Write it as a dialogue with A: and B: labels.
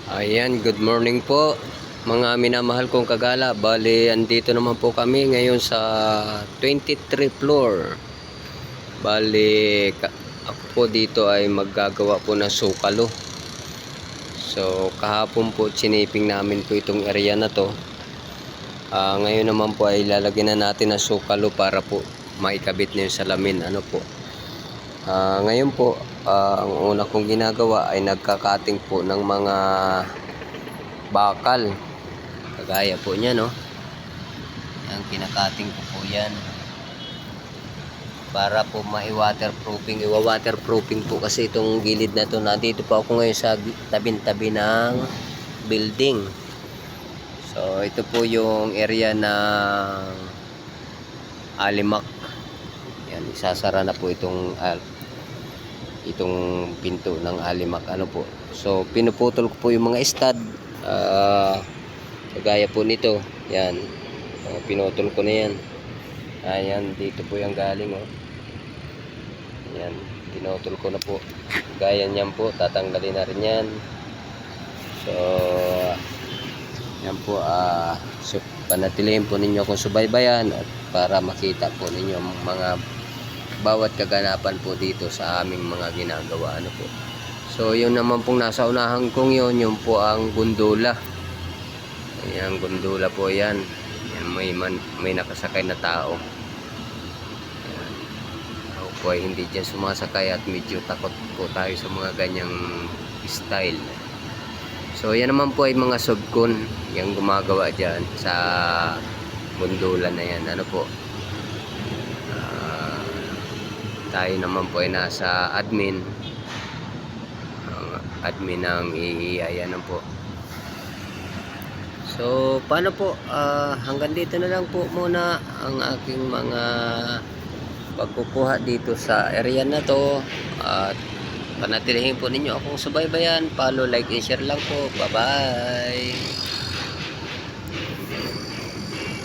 A: Ayan, good morning po mga minamahal kong kagala. Bali, andito naman po kami ngayon sa 23 floor. Bali, ako po dito ay maggagawa po ng sukalo. So, kahapon po siniping namin po itong area na to. Ngayon naman po ay lalagyan na natin ng sukalo para po maikabit na yung salamin. Ano po? Ngayon po, ang una kong ginagawa ay nagkakating po ng mga bakal kagaya po niya, no? Ang kinakating ko po yan para po mai-waterproofing. Iwa-waterproofing po kasi itong gilid na to. Nandito po ako ngayon sa tabi-tabi ng building. So ito po yung area ng Alimak. Yan, isasara na po itong pinto ng Alimak. Ano po? So pinuputol ko po yung mga stud. Kagaya po nito, yan, pinutol ko na yan. Ayan, dito po yung galing, oh. Yan, pinutol ko na po. Gaya niyan po, tatanggalin na rin yan. So yan po, so, panatilihin po ninyo kung subaybayan at para makita po ninyo ang mga bawat kaganapan po dito sa aming mga ginagawa. Ano po? So yun naman pong nasa unahan kong yun, yun po ang gondola. Ayan, gondola po yan. Ayan, may nakasakay na tao. Ayan. Ako po ay hindi dyan sumasakay at medyo takot po tayo sa mga ganyang style. So yan naman po ay mga subkon yung gumagawa dyan sa gondola na yan. Ano po? Tayo naman po ay nasa admin. Admin ng EEI. Ano po? So paano po, hanggang dito na lang po muna ang aking mga pagkukuha dito sa area na to. At panatilihin po ninyo akong subaybayan. Follow, like, and share lang po. Bye bye.